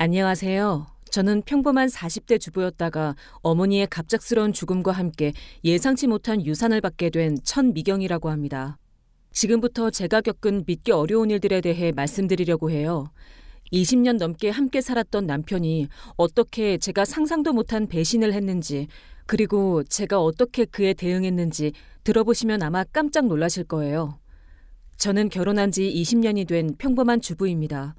안녕하세요. 저는 평범한 40대 주부였다가 어머니의 갑작스러운 죽음과 함께 예상치 못한 유산을 받게 된 천미경이라고 합니다. 지금부터 제가 겪은 믿기 어려운 일들에 대해 말씀드리려고 해요. 20년 넘게 함께 살았던 남편이 어떻게 제가 상상도 못한 배신을 했는지, 그리고 제가 어떻게 그에 대응했는지 들어보시면 아마 깜짝 놀라실 거예요. 저는 결혼한 지 20년이 된 평범한 주부입니다.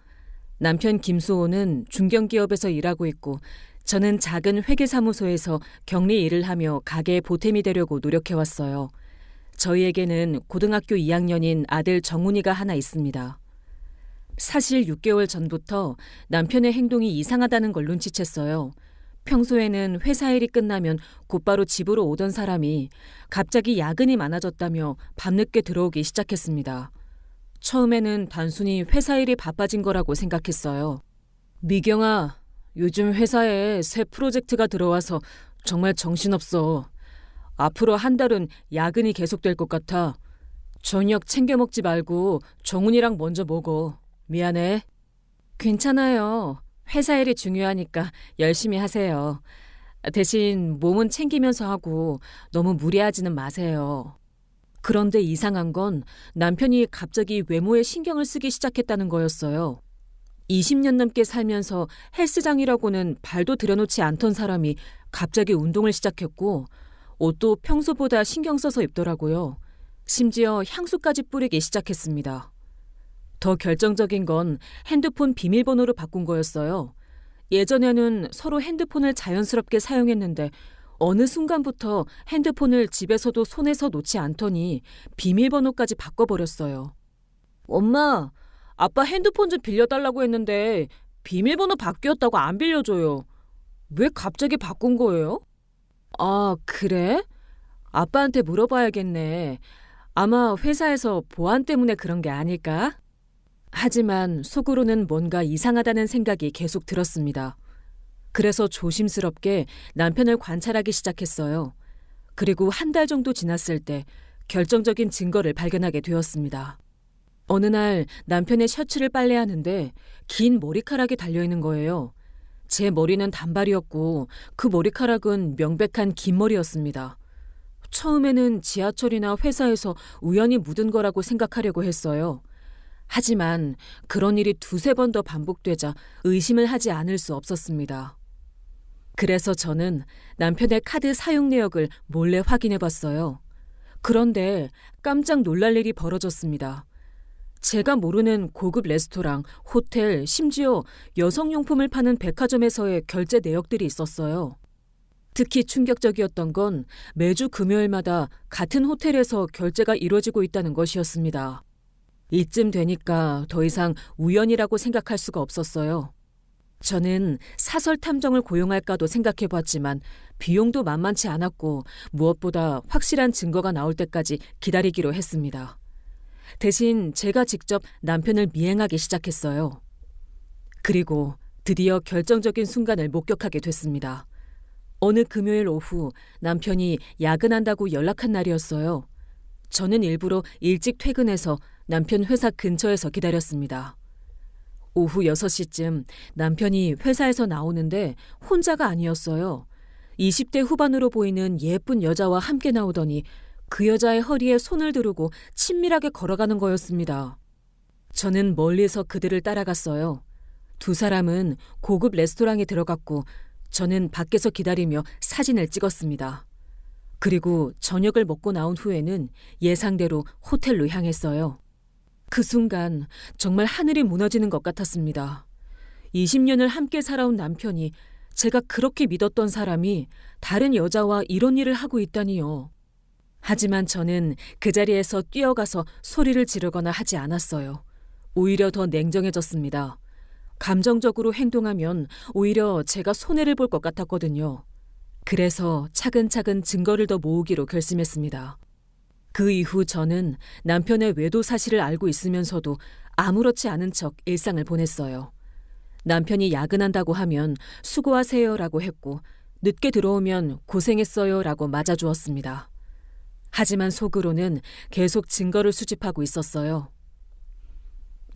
남편 김수호는 중견기업에서 일하고 있고, 저는 작은 회계사무소에서 격리 일을 하며 가게의 보탬이 되려고 노력해왔어요. 저희에게는 고등학교 2학년인 아들 정훈이가 하나 있습니다. 사실 6개월 전부터 남편의 행동이 이상하다는 걸 눈치챘어요. 평소에는 회사 일이 끝나면 곧바로 집으로 오던 사람이 갑자기 야근이 많아졌다며 밤늦게 들어오기 시작했습니다. 처음에는 단순히 회사 일이 바빠진 거라고 생각했어요. 미경아, 요즘 회사에 새 프로젝트가 들어와서 정말 정신없어. 앞으로 한 달은 야근이 계속될 것 같아. 저녁 챙겨 먹지 말고 정훈이랑 먼저 먹어. 미안해. 괜찮아요. 회사 일이 중요하니까 열심히 하세요. 대신 몸은 챙기면서 하고 너무 무리하지는 마세요. 그런데 이상한 건 남편이 갑자기 외모에 신경을 쓰기 시작했다는 거였어요. 20년 넘게 살면서 헬스장이라고는 발도 들여놓지 않던 사람이 갑자기 운동을 시작했고, 옷도 평소보다 신경 써서 입더라고요. 심지어 향수까지 뿌리기 시작했습니다. 더 결정적인 건 핸드폰 비밀번호를 바꾼 거였어요. 예전에는 서로 핸드폰을 자연스럽게 사용했는데 어느 순간부터 핸드폰을 집에서도 손에서 놓지 않더니 비밀번호까지 바꿔버렸어요. 엄마, 아빠 핸드폰 좀 빌려달라고 했는데 비밀번호 바뀌었다고 안 빌려줘요. 왜 갑자기 바꾼 거예요? 아, 그래? 아빠한테 물어봐야겠네. 아마 회사에서 보안 때문에 그런 게 아닐까? 하지만 속으로는 뭔가 이상하다는 생각이 계속 들었습니다. 그래서 조심스럽게 남편을 관찰하기 시작했어요. 그리고 한 달 정도 지났을 때 결정적인 증거를 발견하게 되었습니다. 어느 날 남편의 셔츠를 빨래하는데 긴 머리카락이 달려있는 거예요. 제 머리는 단발이었고 그 머리카락은 명백한 긴 머리였습니다. 처음에는 지하철이나 회사에서 우연히 묻은 거라고 생각하려고 했어요. 하지만 그런 일이 두세 번 더 반복되자 의심을 하지 않을 수 없었습니다. 그래서 저는 남편의 카드 사용 내역을 몰래 확인해 봤어요. 그런데 깜짝 놀랄 일이 벌어졌습니다. 제가 모르는 고급 레스토랑, 호텔, 심지어 여성용품을 파는 백화점에서의 결제 내역들이 있었어요. 특히 충격적이었던 건 매주 금요일마다 같은 호텔에서 결제가 이루어지고 있다는 것이었습니다. 이쯤 되니까 더 이상 우연이라고 생각할 수가 없었어요. 저는 사설 탐정을 고용할까도 생각해봤지만 비용도 만만치 않았고 무엇보다 확실한 증거가 나올 때까지 기다리기로 했습니다. 대신 제가 직접 남편을 미행하기 시작했어요. 그리고 드디어 결정적인 순간을 목격하게 됐습니다. 어느 금요일 오후 남편이 야근한다고 연락한 날이었어요. 저는 일부러 일찍 퇴근해서 남편 회사 근처에서 기다렸습니다. 오후 6시쯤 남편이 회사에서 나오는데 혼자가 아니었어요. 20대 후반으로 보이는 예쁜 여자와 함께 나오더니 그 여자의 허리에 손을 두르고 친밀하게 걸어가는 거였습니다. 저는 멀리서 그들을 따라갔어요. 두 사람은 고급 레스토랑에 들어갔고 저는 밖에서 기다리며 사진을 찍었습니다. 그리고 저녁을 먹고 나온 후에는 예상대로 호텔로 향했어요. 그 순간 정말 하늘이 무너지는 것 같았습니다. 20년을 함께 살아온 남편이, 제가 그렇게 믿었던 사람이 다른 여자와 이런 일을 하고 있다니요. 하지만 저는 그 자리에서 뛰어가서 소리를 지르거나 하지 않았어요. 오히려 더 냉정해졌습니다. 감정적으로 행동하면 오히려 제가 손해를 볼 것 같았거든요. 그래서 차근차근 증거를 더 모으기로 결심했습니다. 그 이후 저는 남편의 외도 사실을 알고 있으면서도 아무렇지 않은 척 일상을 보냈어요. 남편이 야근한다고 하면 수고하세요라고 했고, 늦게 들어오면 고생했어요라고 맞아주었습니다. 하지만 속으로는 계속 증거를 수집하고 있었어요.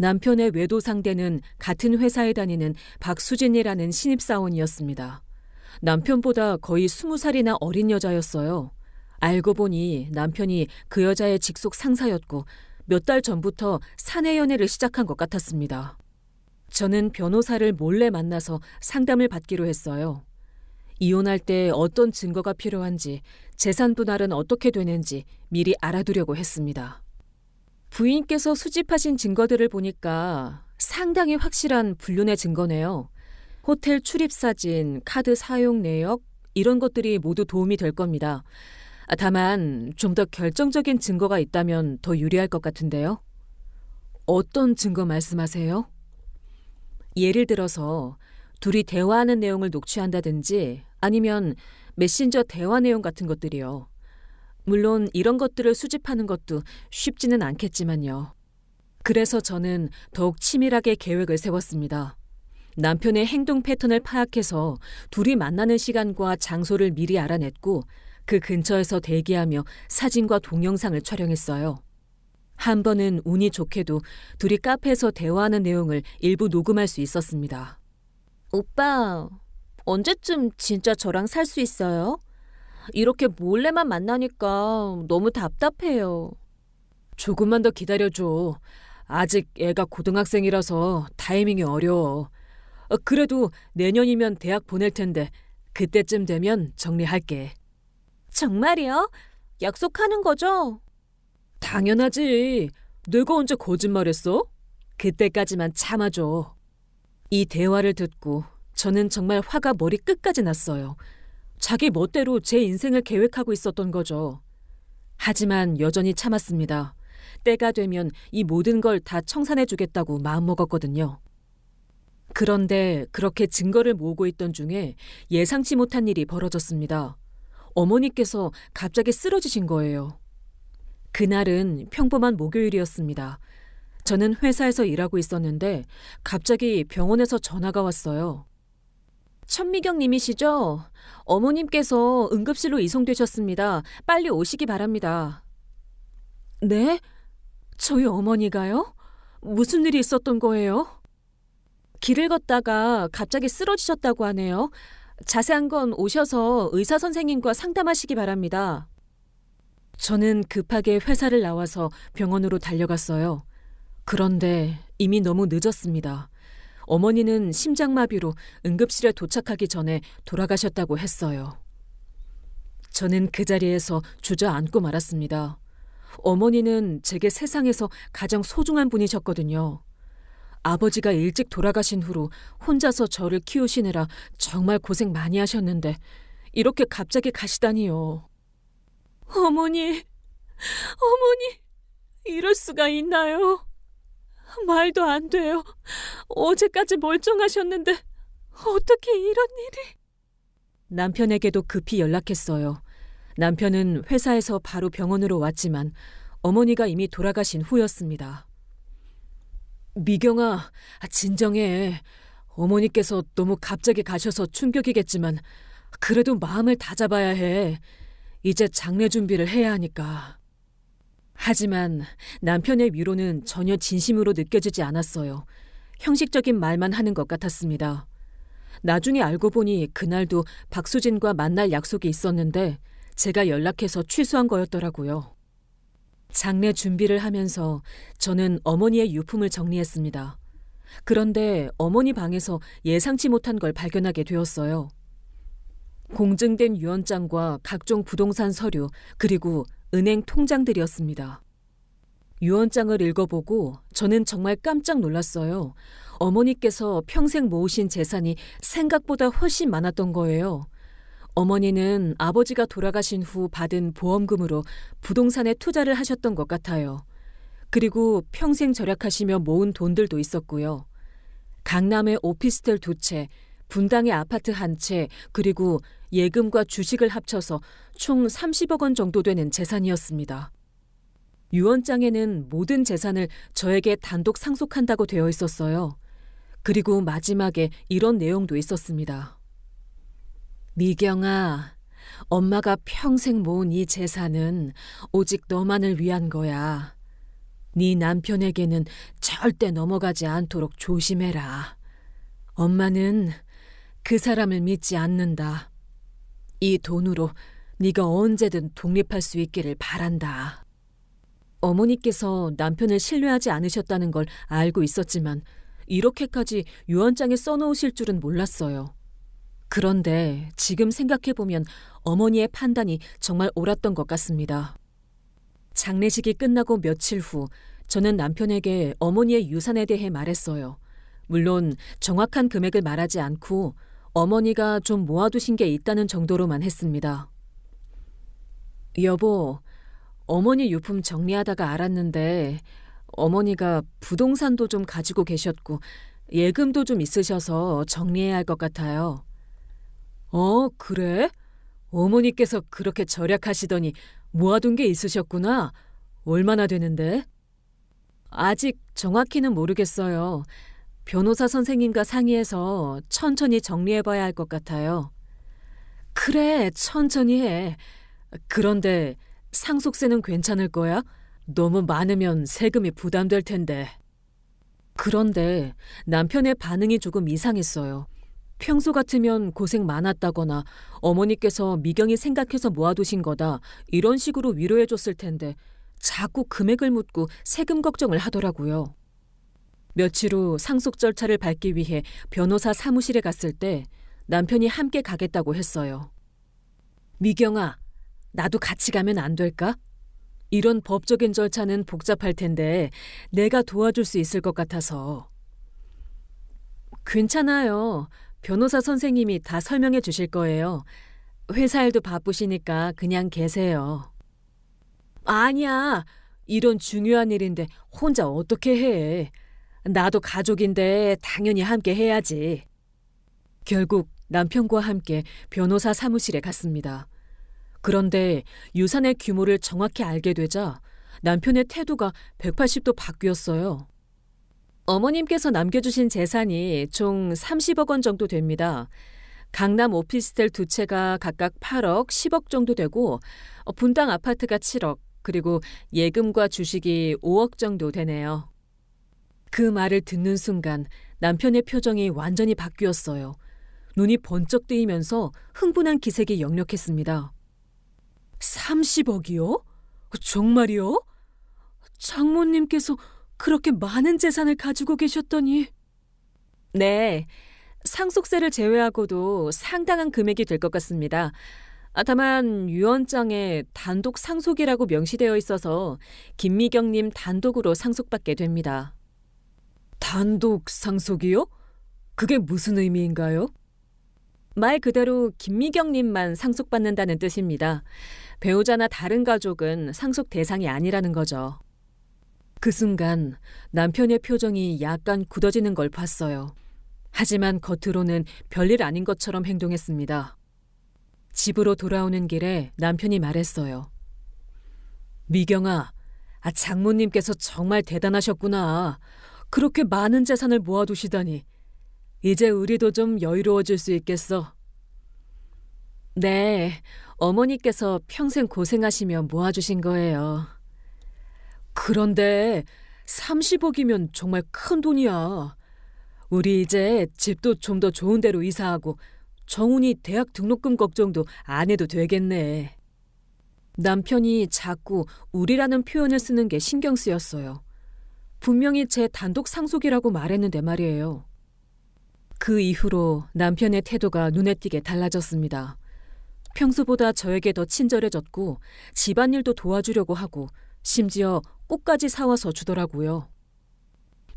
남편의 외도 상대는 같은 회사에 다니는 박수진이라는 신입사원이었습니다. 남편보다 거의 20살이나 어린 여자였어요. 알고 보니 남편이 그 여자의 직속 상사였고 몇 달 전부터 사내 연애를 시작한 것 같았습니다. 저는 변호사를 몰래 만나서 상담을 받기로 했어요. 이혼할 때 어떤 증거가 필요한지, 재산 분할은 어떻게 되는지 미리 알아두려고 했습니다. 부인께서 수집하신 증거들을 보니까 상당히 확실한 불륜의 증거네요. 호텔 출입사진, 카드 사용 내역 이런 것들이 모두 도움이 될 겁니다. 다만 좀 더 결정적인 증거가 있다면 더 유리할 것 같은데요. 어떤 증거 말씀하세요? 예를 들어서 둘이 대화하는 내용을 녹취한다든지 아니면 메신저 대화 내용 같은 것들이요. 물론 이런 것들을 수집하는 것도 쉽지는 않겠지만요. 그래서 저는 더욱 치밀하게 계획을 세웠습니다. 남편의 행동 패턴을 파악해서 둘이 만나는 시간과 장소를 미리 알아냈고 그 근처에서 대기하며 사진과 동영상을 촬영했어요. 한 번은 운이 좋게도 둘이 카페에서 대화하는 내용을 일부 녹음할 수 있었습니다. 오빠, 언제쯤 진짜 저랑 살 수 있어요? 이렇게 몰래만 만나니까 너무 답답해요. 조금만 더 기다려줘. 아직 애가 고등학생이라서 타이밍이 어려워. 그래도 내년이면 대학 보낼 텐데 그때쯤 되면 정리할게. 정말이요? 약속하는 거죠? 당연하지. 내가 언제 거짓말했어? 그때까지만 참아줘. 이 대화를 듣고 저는 정말 화가 머리 끝까지 났어요. 자기 멋대로 제 인생을 계획하고 있었던 거죠. 하지만 여전히 참았습니다. 때가 되면 이 모든 걸 다 청산해주겠다고 마음먹었거든요. 그런데 그렇게 증거를 모으고 있던 중에 예상치 못한 일이 벌어졌습니다. 어머니께서 갑자기 쓰러지신 거예요. 그날은 평범한 목요일이었습니다. 저는 회사에서 일하고 있었는데 갑자기 병원에서 전화가 왔어요. 천미경 님이시죠? 어머님께서 응급실로 이송되셨습니다. 빨리 오시기 바랍니다. 네? 저희 어머니가요? 무슨 일이 있었던 거예요? 길을 걷다가 갑자기 쓰러지셨다고 하네요. 자세한 건 오셔서 의사 선생님과 상담하시기 바랍니다. 저는 급하게 회사를 나와서 병원으로 달려갔어요. 그런데 이미 너무 늦었습니다. 어머니는 심장마비로 응급실에 도착하기 전에 돌아가셨다고 했어요. 저는 그 자리에서 주저앉고 말았습니다. 어머니는 제게 세상에서 가장 소중한 분이셨거든요. 아버지가 일찍 돌아가신 후로 혼자서 저를 키우시느라 정말 고생 많이 하셨는데 이렇게 갑자기 가시다니요. 어머니, 이럴 수가 있나요? 말도 안 돼요. 어제까지 멀쩡하셨는데 어떻게 이런 일이? 남편에게도 급히 연락했어요. 남편은 회사에서 바로 병원으로 왔지만 어머니가 이미 돌아가신 후였습니다. 미경아, 진정해. 어머니께서 너무 갑자기 가셔서 충격이겠지만 그래도 마음을 다잡아야 해. 이제 장례 준비를 해야 하니까. 하지만 남편의 위로는 전혀 진심으로 느껴지지 않았어요. 형식적인 말만 하는 것 같았습니다. 나중에 알고 보니 그날도 박수진과 만날 약속이 있었는데 제가 연락해서 취소한 거였더라고요. 장례 준비를 하면서 저는 어머니의 유품을 정리했습니다. 그런데 어머니 방에서 예상치 못한 걸 발견하게 되었어요. 공증된 유언장과 각종 부동산 서류 그리고 은행 통장들이었습니다. 유언장을 읽어보고 저는 정말 깜짝 놀랐어요. 어머니께서 평생 모으신 재산이 생각보다 훨씬 많았던 거예요. 어머니는 아버지가 돌아가신 후 받은 보험금으로 부동산에 투자를 하셨던 것 같아요. 그리고 평생 절약하시며 모은 돈들도 있었고요. 강남의 오피스텔 2채, 분당의 아파트 1채, 그리고 예금과 주식을 합쳐서 총 30억 원 정도 되는 재산이었습니다. 유언장에는 모든 재산을 저에게 단독 상속한다고 되어 있었어요. 그리고 마지막에 이런 내용도 있었습니다. 미경아, 엄마가 평생 모은 이 재산은 오직 너만을 위한 거야. 네 남편에게는 절대 넘어가지 않도록 조심해라. 엄마는 그 사람을 믿지 않는다. 이 돈으로 네가 언제든 독립할 수 있기를 바란다. 어머니께서 남편을 신뢰하지 않으셨다는 걸 알고 있었지만 이렇게까지 유언장에 써놓으실 줄은 몰랐어요. 그런데 지금 생각해보면 어머니의 판단이 정말 옳았던 것 같습니다. 장례식이 끝나고 며칠 후 저는 남편에게 어머니의 유산에 대해 말했어요. 물론 정확한 금액을 말하지 않고 어머니가 좀 모아두신 게 있다는 정도로만 했습니다. 여보, 어머니 유품 정리하다가 알았는데 어머니가 부동산도 좀 가지고 계셨고 예금도 좀 있으셔서 정리해야 할 것 같아요. 그래? 어머니께서 그렇게 절약하시더니 모아둔 게 있으셨구나. 얼마나 되는데? 아직 정확히는 모르겠어요. 변호사 선생님과 상의해서 천천히 정리해봐야 할 것 같아요. 그래, 천천히 해. 그런데 상속세는 괜찮을 거야? 너무 많으면 세금이 부담될 텐데. 그런데 남편의 반응이 조금 이상했어요. 평소 같으면 고생 많았다거나 어머니께서 미경이 생각해서 모아두신 거다 이런 식으로 위로해줬을 텐데 자꾸 금액을 묻고 세금 걱정을 하더라고요. 며칠 후 상속 절차를 밟기 위해 변호사 사무실에 갔을 때 남편이 함께 가겠다고 했어요. 미경아, 나도 같이 가면 안 될까? 이런 법적인 절차는 복잡할 텐데 내가 도와줄 수 있을 것 같아서. 괜찮아요. 변호사 선생님이 다 설명해 주실 거예요. 회사 일도 바쁘시니까 그냥 계세요. 아니야. 이런 중요한 일인데 혼자 어떻게 해. 나도 가족인데 당연히 함께 해야지. 결국 남편과 함께 변호사 사무실에 갔습니다. 그런데 유산의 규모를 정확히 알게 되자 남편의 태도가 180도 바뀌었어요. 어머님께서 남겨주신 재산이 총 30억 원 정도 됩니다. 강남 오피스텔 2채가 각각 8억, 10억 정도 되고 분당 아파트가 7억, 그리고 예금과 주식이 5억 정도 되네요. 그 말을 듣는 순간 남편의 표정이 완전히 바뀌었어요. 눈이 번쩍 뜨이면서 흥분한 기색이 역력했습니다. 30억이요? 정말이요? 장모님께서 그렇게 많은 재산을 가지고 계셨더니. 네, 상속세를 제외하고도 상당한 금액이 될 것 같습니다. 다만 유언장에 단독 상속이라고 명시되어 있어서 김미경님 단독으로 상속받게 됩니다. 단독 상속이요? 그게 무슨 의미인가요? 말 그대로 김미경님만 상속받는다는 뜻입니다. 배우자나 다른 가족은 상속 대상이 아니라는 거죠. 그 순간 남편의 표정이 약간 굳어지는 걸 봤어요. 하지만 겉으로는 별일 아닌 것처럼 행동했습니다. 집으로 돌아오는 길에 남편이 말했어요. 미경아, 장모님께서 정말 대단하셨구나. 그렇게 많은 재산을 모아두시다니. 이제 우리도 좀 여유로워질 수 있겠어. 네, 어머니께서 평생 고생하시며 모아주신 거예요. 그런데 30억이면 정말 큰 돈이야. 우리 이제 집도 좀 더 좋은 데로 이사하고 정훈이 대학 등록금 걱정도 안 해도 되겠네. 남편이 자꾸 우리라는 표현을 쓰는 게 신경 쓰였어요. 분명히 제 단독 상속이라고 말했는데 말이에요. 그 이후로 남편의 태도가 눈에 띄게 달라졌습니다. 평소보다 저에게 더 친절해졌고 집안일도 도와주려고 하고 심지어 꽃까지 사와서 주더라고요.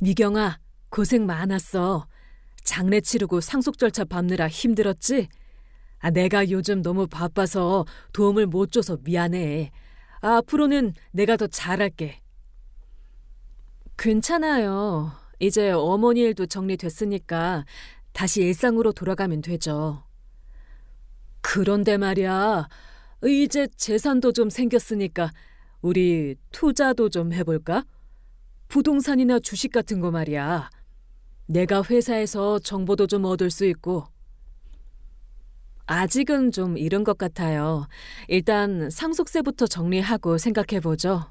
미경아, 고생 많았어. 장례 치르고 상속 절차 밟느라 힘들었지? 내가 요즘 너무 바빠서 도움을 못 줘서 미안해. 앞으로는 내가 더 잘할게. 괜찮아요. 이제 어머니 일도 정리됐으니까 다시 일상으로 돌아가면 되죠. 그런데 말이야, 이제 재산도 좀 생겼으니까 우리 투자도 좀 해볼까? 부동산이나 주식 같은 거 말이야. 내가 회사에서 정보도 좀 얻을 수 있고. 아직은 좀 이른 것 같아요. 일단 상속세부터 정리하고 생각해보죠.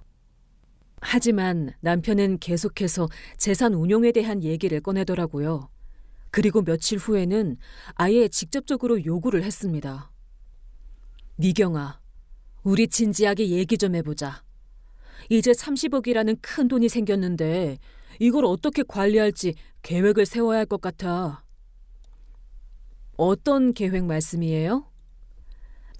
하지만 남편은 계속해서 재산 운용에 대한 얘기를 꺼내더라고요. 그리고 며칠 후에는 아예 직접적으로 요구를 했습니다. 미경아, 우리 진지하게 얘기 좀 해보자. 이제 30억이라는 큰 돈이 생겼는데 이걸 어떻게 관리할지 계획을 세워야 할 것 같아. 어떤 계획 말씀이에요?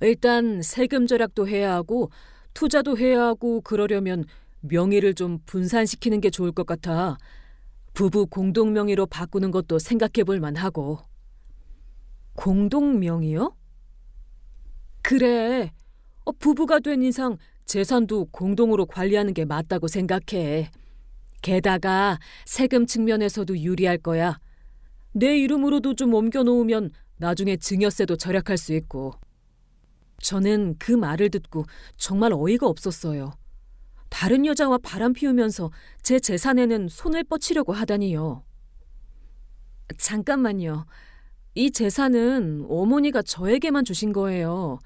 일단 세금 절약도 해야 하고 투자도 해야 하고 그러려면 명의를 좀 분산시키는 게 좋을 것 같아. 부부 공동 명의로 바꾸는 것도 생각해 볼 만하고. 공동 명의요? 그래. 부부가 된 이상 재산도 공동으로 관리하는 게 맞다고 생각해. 게다가 세금 측면에서도 유리할 거야. 내 이름으로도 좀 옮겨놓으면 나중에 증여세도 절약할 수 있고. 저는 그 말을 듣고 정말 어이가 없었어요. 다른 여자와 바람 피우면서 제 재산에는 손을 뻗치려고 하다니요. 잠깐만요. 이 재산은 어머니가 저에게만 주신 거예요.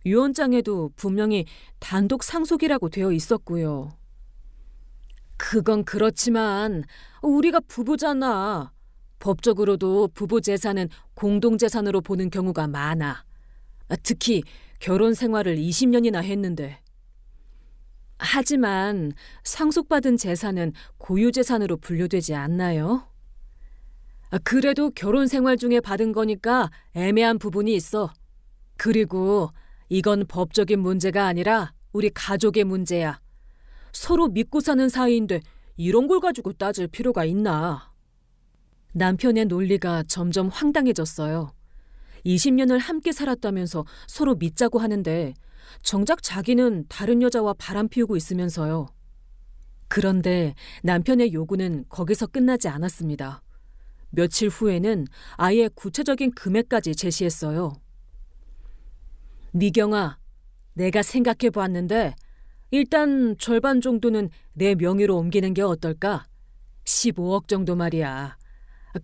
유언장에도 분명히 단독 상속이라고 되어 있었고요. 그건 그렇지만 우리가 부부잖아. 법적으로도 부부 재산은 공동재산으로 보는 경우가 많아. 특히 결혼 생활을 20년이나 했는데. 하지만 상속받은 재산은 고유재산으로 분류되지 않나요? 그래도 결혼 생활 중에 받은 거니까 애매한 부분이 있어. 그리고 이건 법적인 문제가 아니라 우리 가족의 문제야. 서로 믿고 사는 사이인데 이런 걸 가지고 따질 필요가 있나? 남편의 논리가 점점 황당해졌어요. 20년을 함께 살았다면서 서로 믿자고 하는데 정작 자기는 다른 여자와 바람 피우고 있으면서요. 그런데 남편의 요구는 거기서 끝나지 않았습니다. 며칠 후에는 아예 구체적인 금액까지 제시했어요. 미경아, 내가 생각해 보았는데 일단 절반 정도는 내 명의로 옮기는 게 어떨까? 15억 정도 말이야.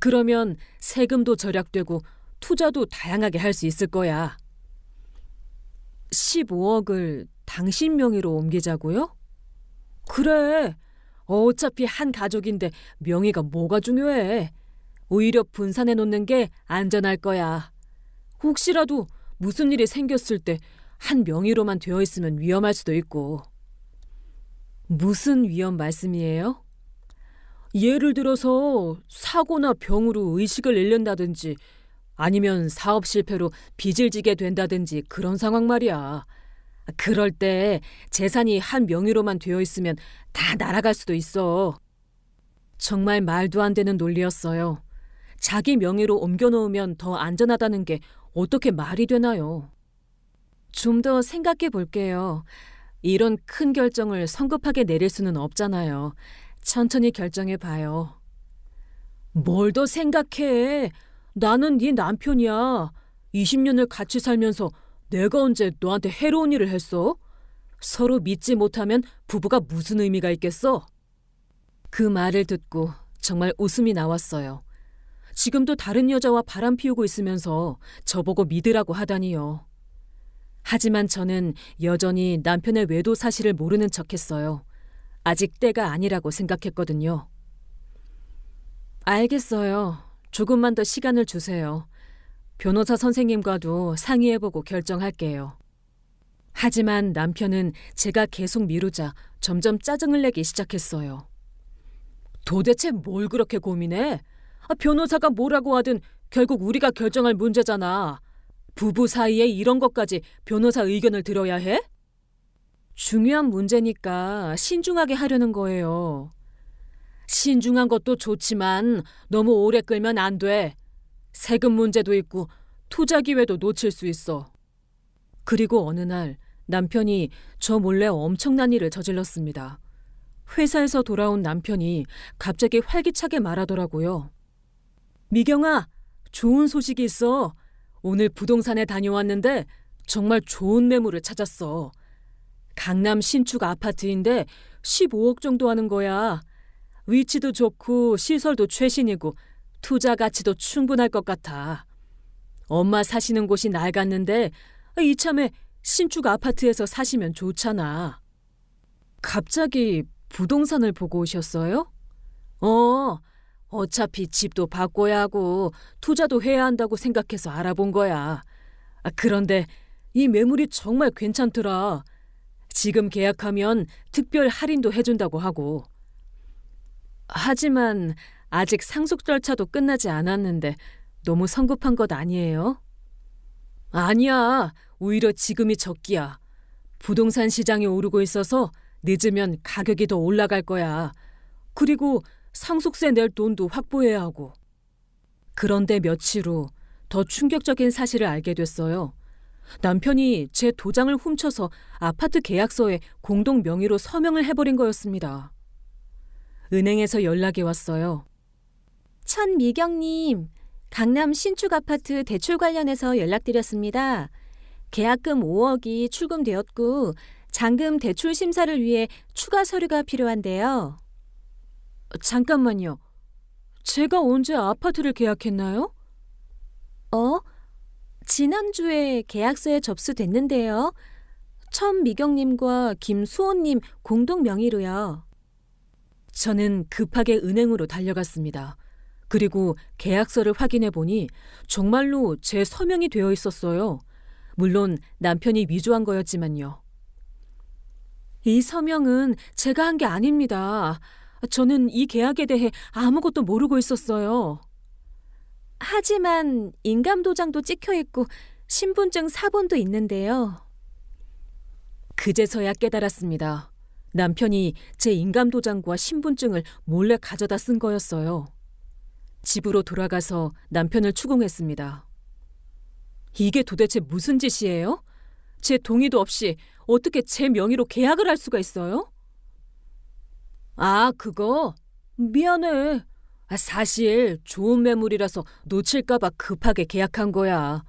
그러면 세금도 절약되고 투자도 다양하게 할 수 있을 거야. 15억을 당신 명의로 옮기자고요? 그래. 어차피 한 가족인데 명의가 뭐가 중요해. 오히려 분산해 놓는 게 안전할 거야. 혹시라도 무슨 일이 생겼을 때 한 명의로만 되어 있으면 위험할 수도 있고. 무슨 위험 말씀이에요? 예를 들어서 사고나 병으로 의식을 잃는다든지 아니면 사업 실패로 빚을 지게 된다든지 그런 상황 말이야. 그럴 때 재산이 한 명의로만 되어 있으면 다 날아갈 수도 있어. 정말 말도 안 되는 논리였어요. 자기 명의로 옮겨놓으면 더 안전하다는 게 어떻게 말이 되나요? 좀 더 생각해 볼게요. 이런 큰 결정을 성급하게 내릴 수는 없잖아요. 천천히 결정해 봐요. 뭘 더 생각해? 나는 네 남편이야. 20년을 같이 살면서 내가 언제 너한테 해로운 일을 했어? 서로 믿지 못하면 부부가 무슨 의미가 있겠어? 그 말을 듣고 정말 웃음이 나왔어요. 지금도 다른 여자와 바람 피우고 있으면서 저보고 믿으라고 하다니요. 하지만 저는 여전히 남편의 외도 사실을 모르는 척했어요. 아직 때가 아니라고 생각했거든요. 알겠어요. 조금만 더 시간을 주세요. 변호사 선생님과도 상의해보고 결정할게요. 하지만 남편은 제가 계속 미루자 점점 짜증을 내기 시작했어요. 도대체 뭘 그렇게 고민해? 변호사가 뭐라고 하든 결국 우리가 결정할 문제잖아. 부부 사이에 이런 것까지 변호사 의견을 들어야 해? 중요한 문제니까 신중하게 하려는 거예요. 신중한 것도 좋지만 너무 오래 끌면 안 돼. 세금 문제도 있고 투자 기회도 놓칠 수 있어. 그리고 어느 날 남편이 저 몰래 엄청난 일을 저질렀습니다. 회사에서 돌아온 남편이 갑자기 활기차게 말하더라고요. 미경아, 좋은 소식이 있어. 오늘 부동산에 다녀왔는데 정말 좋은 매물을 찾았어. 강남 신축 아파트인데 15억 정도 하는 거야. 위치도 좋고 시설도 최신이고 투자 가치도 충분할 것 같아. 엄마 사시는 곳이 낡았는데 이참에 신축 아파트에서 사시면 좋잖아. 갑자기 부동산을 보고 오셨어요? 어, 어차피 집도 바꿔야 하고 투자도 해야 한다고 생각해서 알아본 거야. 그런데 이 매물이 정말 괜찮더라. 지금 계약하면 특별 할인도 해준다고 하고. 하지만 아직 상속 절차도 끝나지 않았는데 너무 성급한 것 아니에요? 아니야. 오히려 지금이 적기야. 부동산 시장이 오르고 있어서 늦으면 가격이 더 올라갈 거야. 그리고 상속세 낼 돈도 확보해야 하고. 그런데 며칠 후 더 충격적인 사실을 알게 됐어요. 남편이 제 도장을 훔쳐서 아파트 계약서에 공동 명의로 서명을 해버린 거였습니다. 은행에서 연락이 왔어요. 천미경님, 강남 신축 아파트 대출 관련해서 연락드렸습니다. 계약금 5억이 출금되었고 잔금 대출 심사를 위해 추가 서류가 필요한데요. 잠깐만요. 제가 언제 아파트를 계약했나요? 지난주에 계약서에 접수됐는데요. 천미경님과 김수호님 공동 명의로요. 저는 급하게 은행으로 달려갔습니다. 그리고 계약서를 확인해 보니 정말로 제 서명이 되어 있었어요. 물론 남편이 위조한 거였지만요. 이 서명은 제가 한 게 아닙니다. 저는 이 계약에 대해 아무것도 모르고 있었어요. 하지만 인감도장도 찍혀 있고 신분증 사본도 있는데요. 그제서야 깨달았습니다. 남편이 제 인감도장과 신분증을 몰래 가져다 쓴 거였어요. 집으로 돌아가서 남편을 추궁했습니다. 이게 도대체 무슨 짓이에요? 제 동의도 없이 어떻게 제 명의로 계약을 할 수가 있어요? 그거? 미안해. 사실 좋은 매물이라서 놓칠까봐 급하게 계약한 거야.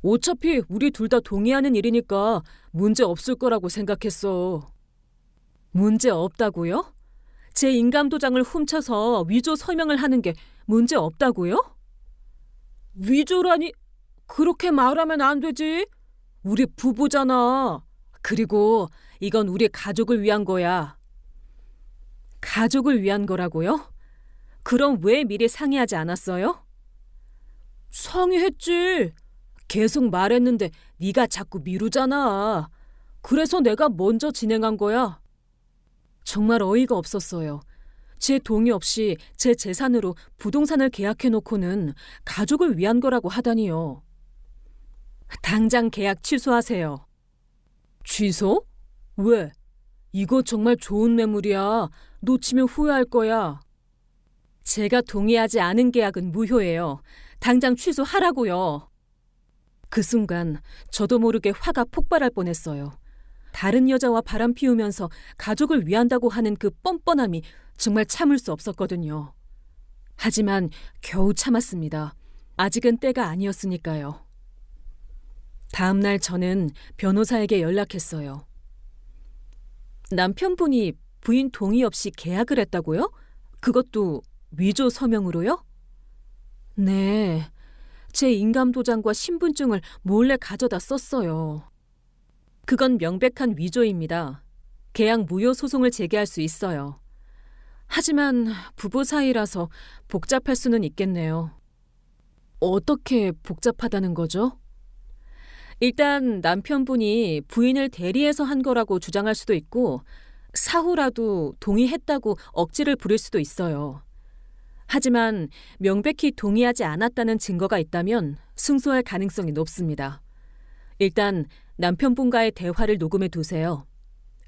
어차피 우리 둘 다 동의하는 일이니까 문제 없을 거라고 생각했어. 문제 없다고요? 제 인감도장을 훔쳐서 위조 서명을 하는 게 문제 없다고요? 위조라니, 그렇게 말하면 안 되지. 우리 부부잖아. 그리고 이건 우리 가족을 위한 거야. 가족을 위한 거라고요? 그럼 왜 미리 상의하지 않았어요? 상의했지. 계속 말했는데 네가 자꾸 미루잖아. 그래서 내가 먼저 진행한 거야. 정말 어이가 없었어요. 제 동의 없이 제 재산으로 부동산을 계약해놓고는 가족을 위한 거라고 하다니요. 당장 계약 취소하세요. 취소? 왜? 이거 정말 좋은 매물이야. 놓치면 후회할 거야. 제가 동의하지 않은 계약은 무효예요. 당장 취소하라고요. 그 순간 저도 모르게 화가 폭발할 뻔했어요. 다른 여자와 바람 피우면서 가족을 위한다고 하는 그 뻔뻔함이 정말 참을 수 없었거든요. 하지만 겨우 참았습니다. 아직은 때가 아니었으니까요. 다음 날 저는 변호사에게 연락했어요. 남편분이 부인 동의 없이 계약을 했다고요? 그것도 위조 서명으로요? 네, 제 인감도장과 신분증을 몰래 가져다 썼어요. 그건 명백한 위조입니다. 계약 무효 소송을 제기할 수 있어요. 하지만 부부 사이라서 복잡할 수는 있겠네요. 어떻게 복잡하다는 거죠? 일단 남편분이 부인을 대리해서 한 거라고 주장할 수도 있고 사후라도 동의했다고 억지를 부릴 수도 있어요. 하지만 명백히 동의하지 않았다는 증거가 있다면 승소할 가능성이 높습니다. 일단 남편분과의 대화를 녹음해 두세요.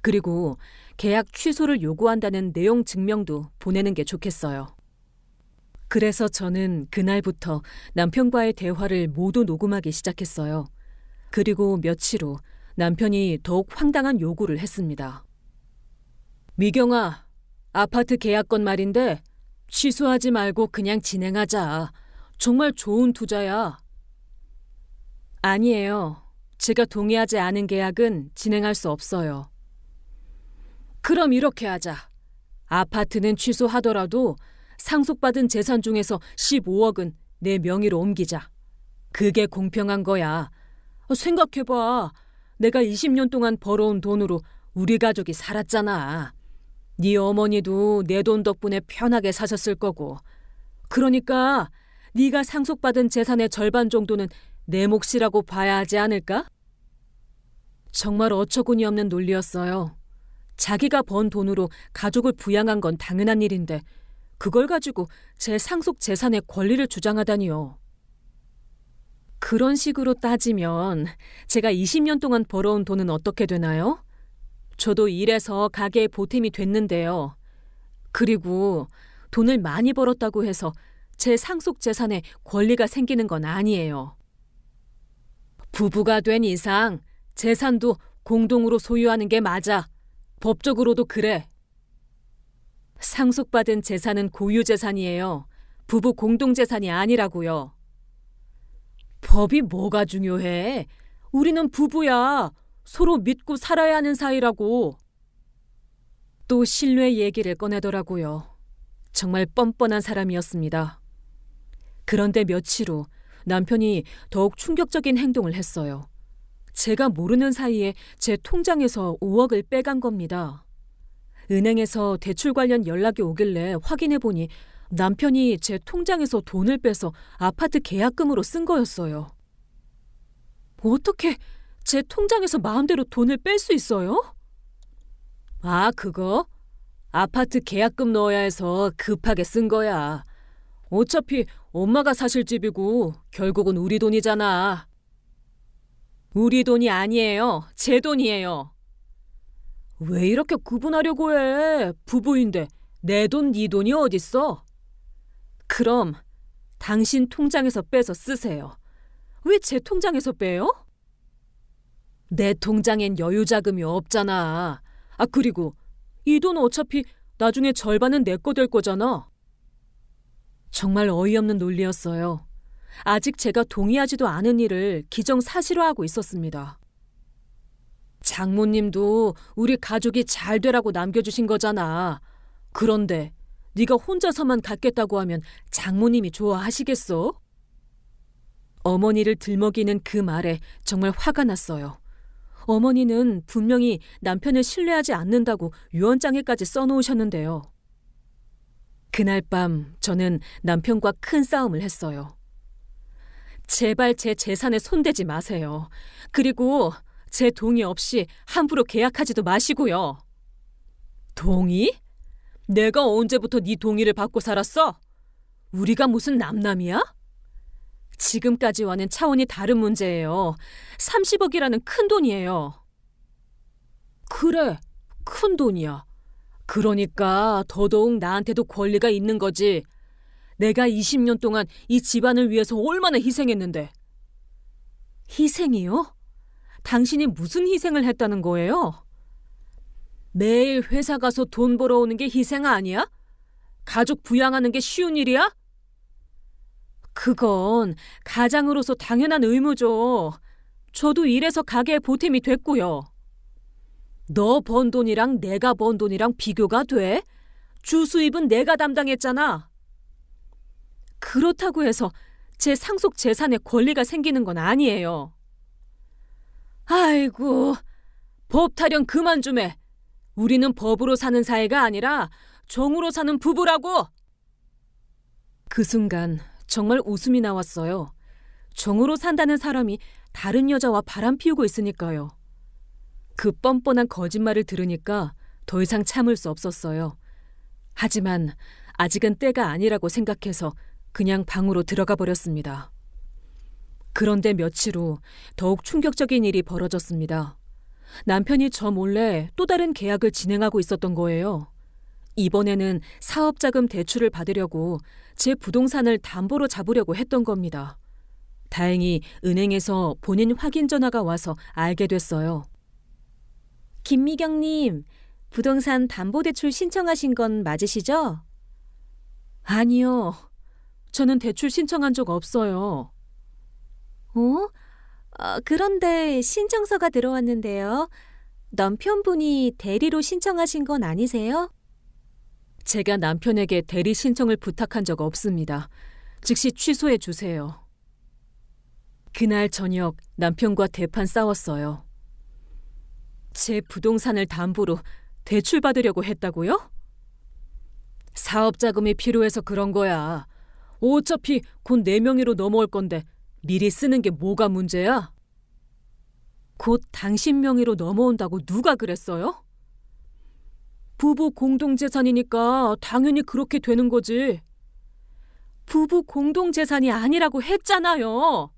그리고 계약 취소를 요구한다는 내용 증명도 보내는 게 좋겠어요. 그래서 저는 그날부터 남편과의 대화를 모두 녹음하기 시작했어요. 그리고 며칠 후 남편이 더욱 황당한 요구를 했습니다. 미경아, 아파트 계약건 말인데 취소하지 말고 그냥 진행하자. 정말 좋은 투자야. 아니에요. 제가 동의하지 않은 계약은 진행할 수 없어요. 그럼 이렇게 하자. 아파트는 취소하더라도 상속받은 재산 중에서 15억은 내 명의로 옮기자. 그게 공평한 거야. 생각해봐. 내가 20년 동안 벌어온 돈으로 우리 가족이 살았잖아. 네 어머니도 내 돈 덕분에 편하게 사셨을 거고. 그러니까 네가 상속받은 재산의 절반 정도는 내 몫이라고 봐야 하지 않을까? 정말 어처구니 없는 논리였어요. 자기가 번 돈으로 가족을 부양한 건 당연한 일인데 그걸 가지고 제 상속 재산의 권리를 주장하다니요. 그런 식으로 따지면 제가 20년 동안 벌어온 돈은 어떻게 되나요? 저도 일해서 가게에 보탬이 됐는데요. 그리고 돈을 많이 벌었다고 해서 제 상속 재산에 권리가 생기는 건 아니에요. 부부가 된 이상 재산도 공동으로 소유하는 게 맞아. 법적으로도 그래. 상속받은 재산은 고유재산이에요. 부부 공동재산이 아니라고요. 법이 뭐가 중요해? 우리는 부부야. 서로 믿고 살아야 하는 사이라고. 또 신뢰 얘기를 꺼내더라고요. 정말 뻔뻔한 사람이었습니다. 그런데 며칠 후 남편이 더욱 충격적인 행동을 했어요. 제가 모르는 사이에 제 통장에서 5억을 빼간 겁니다. 은행에서 대출 관련 연락이 오길래 확인해 보니 남편이 제 통장에서 돈을 빼서 아파트 계약금으로 쓴 거였어요. 어떻게 제 통장에서 마음대로 돈을 뺄 수 있어요? 아, 그거? 아파트 계약금 넣어야 해서 급하게 쓴 거야. 어차피 엄마가 사실 집이고 결국은 우리 돈이잖아. 우리 돈이 아니에요. 제 돈이에요. 왜 이렇게 구분하려고 해? 부부인데 내 돈, 네 돈이 어딨어? 그럼 당신 통장에서 빼서 쓰세요. 왜 제 통장에서 빼요? 내 통장엔 여유자금이 없잖아. 아, 그리고 이 돈 어차피 나중에 절반은 내 거 될 거잖아. 정말 어이없는 논리였어요. 아직 제가 동의하지도 않은 일을 기정사실화하고 있었습니다. 장모님도 우리 가족이 잘 되라고 남겨주신 거잖아. 그런데 네가 혼자서만 갖겠다고 하면 장모님이 좋아하시겠어? 어머니를 들먹이는 그 말에 정말 화가 났어요. 어머니는 분명히 남편을 신뢰하지 않는다고 유언장에까지 써놓으셨는데요. 그날 밤 저는 남편과 큰 싸움을 했어요. 제발 제 재산에 손대지 마세요. 그리고 제 동의 없이 함부로 계약하지도 마시고요. 동의? 내가 언제부터 네 동의를 받고 살았어? 우리가 무슨 남남이야? 지금까지와는 차원이 다른 문제예요. 30억이라는 큰 돈이에요. 그래, 큰 돈이야. 그러니까 더더욱 나한테도 권리가 있는 거지. 내가 20년 동안 이 집안을 위해서 얼마나 희생했는데. 희생이요? 당신이 무슨 희생을 했다는 거예요? 매일 회사 가서 돈 벌어오는 게 희생 아니야? 가족 부양하는 게 쉬운 일이야? 그건 가장으로서 당연한 의무죠. 저도 일해서 가게에 보탬이 됐고요. 너 번 돈이랑 내가 번 돈이랑 비교가 돼? 주 수입은 내가 담당했잖아. 그렇다고 해서 제 상속 재산에 권리가 생기는 건 아니에요. 아이고, 법 타령 그만 좀 해. 우리는 법으로 사는 사이가 아니라 정으로 사는 부부라고. 그 순간 정말 웃음이 나왔어요. 정으로 산다는 사람이 다른 여자와 바람 피우고 있으니까요. 그 뻔뻔한 거짓말을 들으니까 더 이상 참을 수 없었어요. 하지만 아직은 때가 아니라고 생각해서 그냥 방으로 들어가 버렸습니다. 그런데 며칠 후 더욱 충격적인 일이 벌어졌습니다. 남편이 저 몰래 또 다른 계약을 진행하고 있었던 거예요. 이번에는 사업자금 대출을 받으려고 제 부동산을 담보로 잡으려고 했던 겁니다. 다행히 은행에서 본인 확인 전화가 와서 알게 됐어요. 김미경님, 부동산 담보대출 신청하신 건 맞으시죠? 아니요. 저는 대출 신청한 적 없어요. 어? 그런데 신청서가 들어왔는데요. 남편분이 대리로 신청하신 건 아니세요? 제가 남편에게 대리 신청을 부탁한 적 없습니다. 즉시 취소해 주세요. 그날 저녁 남편과 대판 싸웠어요. 제 부동산을 담보로 대출 받으려고 했다고요? 사업 자금이 필요해서 그런 거야. 어차피 곧 내 명의로 넘어올 건데 미리 쓰는 게 뭐가 문제야? 곧 당신 명의로 넘어온다고 누가 그랬어요? 부부 공동재산이니까 당연히 그렇게 되는 거지. 부부 공동재산이 아니라고 했잖아요.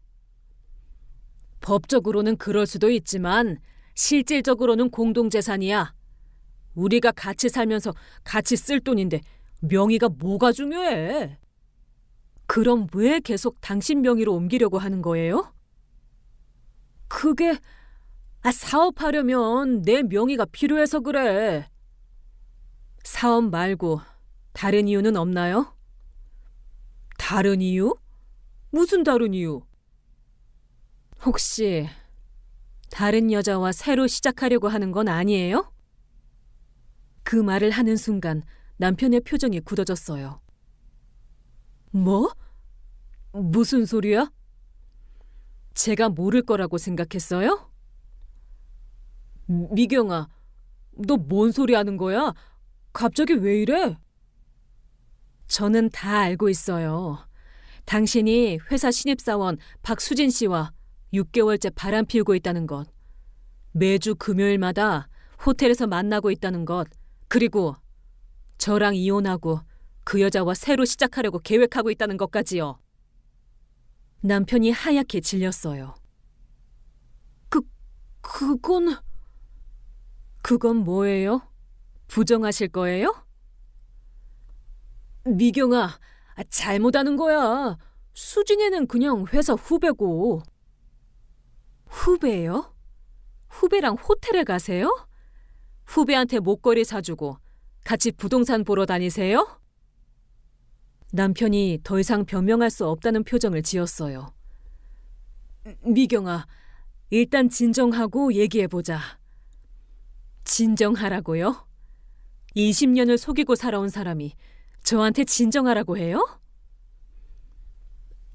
법적으로는 그럴 수도 있지만 실질적으로는 공동재산이야. 우리가 같이 살면서 같이 쓸 돈인데 명의가 뭐가 중요해? 그럼 왜 계속 당신 명의로 옮기려고 하는 거예요? 그게 사업하려면 내 명의가 필요해서 그래. 사업 말고 다른 이유는 없나요? 다른 이유? 무슨 다른 이유? 혹시 다른 여자와 새로 시작하려고 하는 건 아니에요? 그 말을 하는 순간 남편의 표정이 굳어졌어요. 뭐? 무슨 소리야? 제가 모를 거라고 생각했어요? 미경아, 너 뭔 소리 하는 거야? 갑자기 왜 이래? 저는 다 알고 있어요. 당신이 회사 신입사원 박수진 씨와 6개월째 바람 피우고 있다는 것, 매주 금요일마다 호텔에서 만나고 있다는 것, 그리고 저랑 이혼하고 그 여자와 새로 시작하려고 계획하고 있다는 것까지요. 남편이 하얗게 질렸어요. 그건 뭐예요? 부정하실 거예요? 미경아, 잘못하는 거야. 수진이는 그냥 회사 후배고. 후배요? 후배랑 호텔에 가세요? 후배한테 목걸이 사주고 같이 부동산 보러 다니세요? 남편이 더 이상 변명할 수 없다는 표정을 지었어요. 미경아, 일단 진정하고 얘기해보자. 진정하라고요? 20년을 속이고 살아온 사람이 저한테 진정하라고 해요?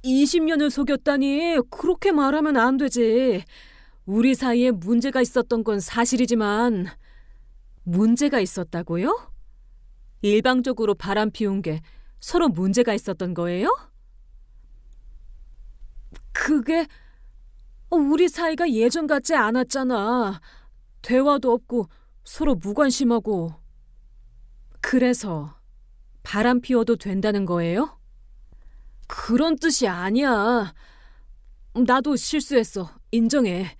20년을 속였다니 그렇게 말하면 안 되지. 우리 사이에 문제가 있었던 건 사실이지만 문제가 있었다고요? 일방적으로 바람 피운 게 서로 문제가 있었던 거예요? 그게 우리 사이가 예전 같지 않았잖아. 대화도 없고 서로 무관심하고. 그래서 바람 피워도 된다는 거예요? 그런 뜻이 아니야. 나도 실수했어. 인정해.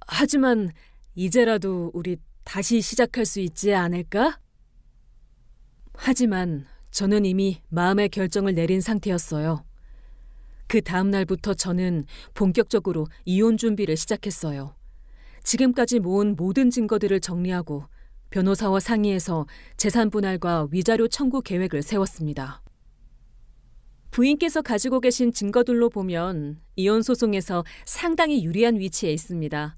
하지만 이제라도 우리 다시 시작할 수 있지 않을까? 하지만 저는 이미 마음의 결정을 내린 상태였어요. 그 다음 날부터 저는 본격적으로 이혼 준비를 시작했어요. 지금까지 모은 모든 증거들을 정리하고 변호사와 상의해서 재산 분할과 위자료 청구 계획을 세웠습니다. 부인께서 가지고 계신 증거들로 보면 이혼 소송에서 상당히 유리한 위치에 있습니다.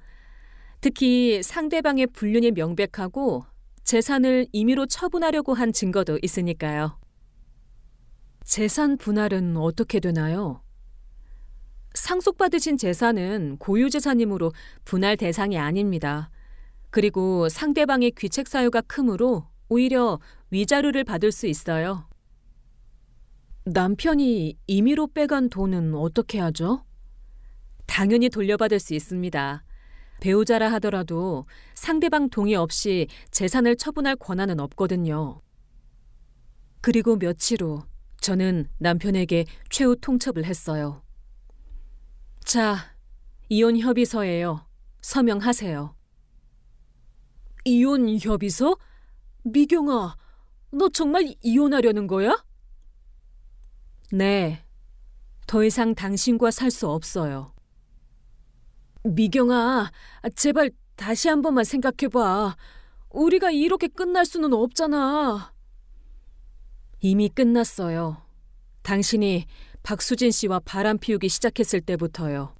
특히 상대방의 불륜이 명백하고 재산을 임의로 처분하려고 한 증거도 있으니까요. 재산 분할은 어떻게 되나요? 상속받으신 재산은 고유재산이므로 분할 대상이 아닙니다. 그리고 상대방의 귀책 사유가 크므로 오히려 위자료를 받을 수 있어요. 남편이 임의로 빼간 돈은 어떻게 하죠? 당연히 돌려받을 수 있습니다. 배우자라 하더라도 상대방 동의 없이 재산을 처분할 권한은 없거든요. 그리고 며칠 후 저는 남편에게 최후 통첩을 했어요. 자, 이혼 협의서예요. 서명하세요. 이혼 협의서? 미경아, 너 정말 이혼하려는 거야? 네. 더 이상 당신과 살 수 없어요. 미경아, 제발 다시 한 번만 생각해봐. 우리가 이렇게 끝날 수는 없잖아. 이미 끝났어요. 당신이 박수진 씨와 바람 피우기 시작했을 때부터요.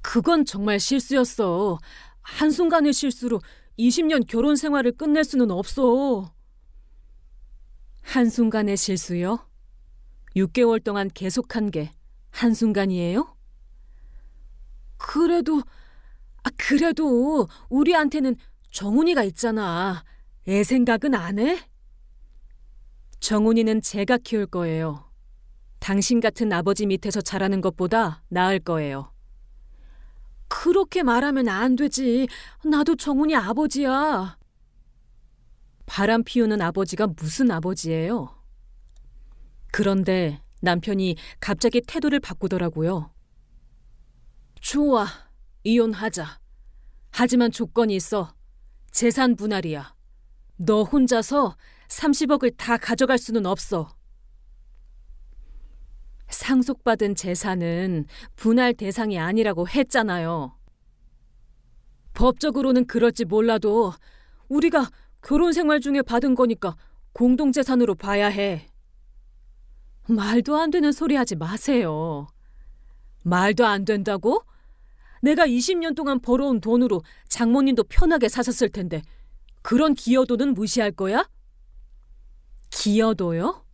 그건 정말 실수였어. 한순간의 실수로 20년 결혼 생활을 끝낼 수는 없어. 한순간의 실수요? 6개월 동안 계속한 게 한순간이에요? 그래도 우리한테는 정훈이가 있잖아. 애 생각은 안 해? 정훈이는 제가 키울 거예요. 당신 같은 아버지 밑에서 자라는 것보다 나을 거예요. 그렇게 말하면 안 되지. 나도 정훈이 아버지야. 바람 피우는 아버지가 무슨 아버지예요? 그런데 남편이 갑자기 태도를 바꾸더라고요. 좋아, 이혼하자. 하지만 조건이 있어. 재산 분할이야. 너 혼자서 30억을 다 가져갈 수는 없어. 상속받은 재산은 분할 대상이 아니라고 했잖아요. 법적으로는 그럴지 몰라도 우리가 결혼 생활 중에 받은 거니까 공동재산으로 봐야 해. 말도 안 되는 소리 하지 마세요. 말도 안 된다고? 내가 20년 동안 벌어온 돈으로 장모님도 편하게 사셨을 텐데 그런 기여도는 무시할 거야? 기여도요?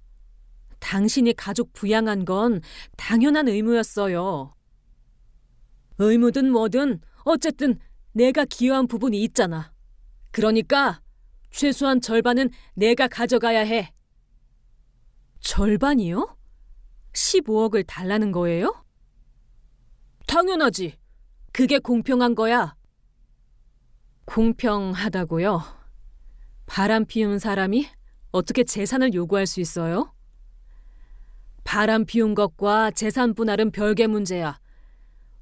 당신이 가족 부양한 건 당연한 의무였어요. 의무든 뭐든 어쨌든 내가 기여한 부분이 있잖아. 그러니까 최소한 절반은 내가 가져가야 해. 절반이요? 15억을 달라는 거예요? 당연하지. 그게 공평한 거야. 공평하다고요? 바람 피운 사람이 어떻게 재산을 요구할 수 있어요? 바람 피운 것과 재산 분할은 별개 문제야.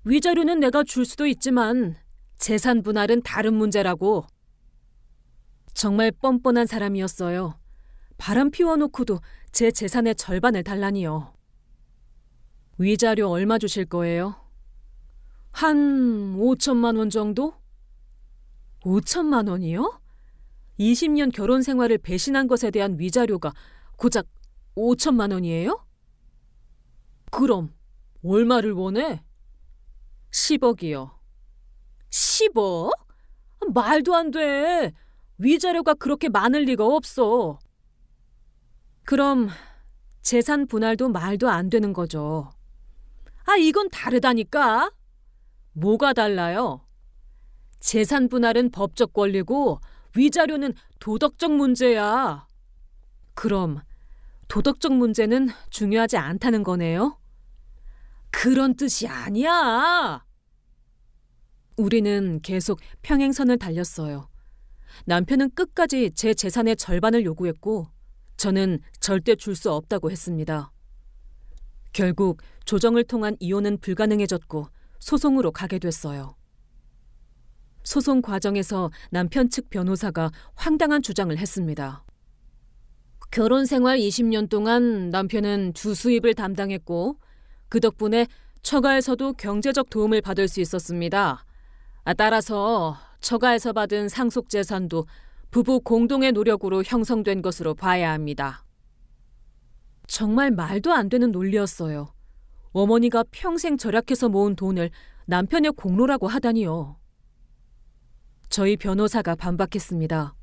위자료는 내가 줄 수도 있지만 재산 분할은 다른 문제라고. 정말 뻔뻔한 사람이었어요. 바람 피워놓고도 제 재산의 절반을 달라니요. 위자료 얼마 주실 거예요? 한 5천만 원 정도? 5천만 원이요? 20년 결혼 생활을 배신한 것에 대한 위자료가 고작 5천만 원이에요? 그럼 얼마를 원해? 10억이요. 10억? 말도 안 돼. 위자료가 그렇게 많을 리가 없어. 그럼 재산 분할도 말도 안 되는 거죠. 이건 다르다니까. 뭐가 달라요? 재산 분할은 법적 권리고 위자료는 도덕적 문제야. 그럼 도덕적 문제는 중요하지 않다는 거네요? 그런 뜻이 아니야. 우리는 계속 평행선을 달렸어요. 남편은 끝까지 제 재산의 절반을 요구했고 저는 절대 줄 수 없다고 했습니다. 결국 조정을 통한 이혼은 불가능해졌고 소송으로 가게 됐어요. 소송 과정에서 남편 측 변호사가 황당한 주장을 했습니다. 결혼 생활 20년 동안 남편은 주수입을 담당했고 그 덕분에 처가에서도 경제적 도움을 받을 수 있었습니다. 따라서 처가에서 받은 상속재산도 부부 공동의 노력으로 형성된 것으로 봐야 합니다. 정말 말도 안 되는 논리였어요. 어머니가 평생 절약해서 모은 돈을 남편의 공로라고 하다니요. 저희 변호사가 반박했습니다.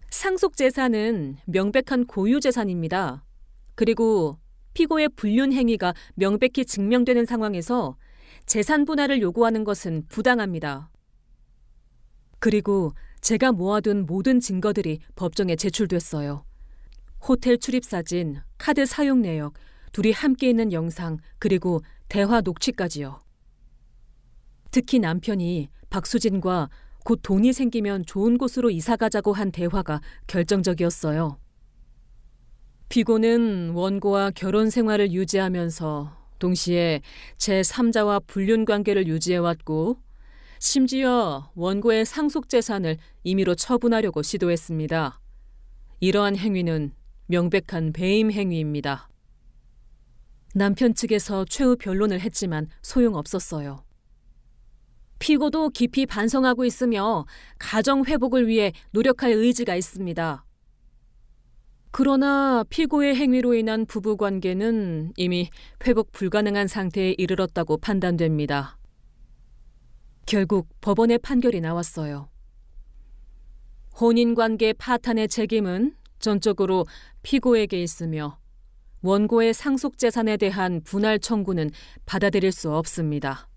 상속재산은 명백한 고유재산입니다. 그리고 피고의 불륜 행위가 명백히 증명되는 상황에서 재산 분할을 요구하는 것은 부당합니다. 그리고 제가 모아둔 모든 증거들이 법정에 제출됐어요. 호텔 출입사진, 카드 사용 내역, 둘이 함께 있는 영상, 그리고 대화 녹취까지요. 특히 남편이 박수진과 곧 돈이 생기면 좋은 곳으로 이사가자고 한 대화가 결정적이었어요. 피고는 원고와 결혼 생활을 유지하면서 동시에 제3자와 불륜 관계를 유지해왔고 심지어 원고의 상속재산을 임의로 처분하려고 시도했습니다. 이러한 행위는 명백한 배임 행위입니다. 남편 측에서 최후 변론을 했지만 소용없었어요. 피고도 깊이 반성하고 있으며 가정 회복을 위해 노력할 의지가 있습니다. 그러나 피고의 행위로 인한 부부관계는 이미 회복 불가능한 상태에 이르렀다고 판단됩니다. 결국 법원의 판결이 나왔어요. 혼인관계 파탄의 책임은 전적으로 피고에게 있으며 원고의 상속재산에 대한 분할 청구는 받아들일 수 없습니다.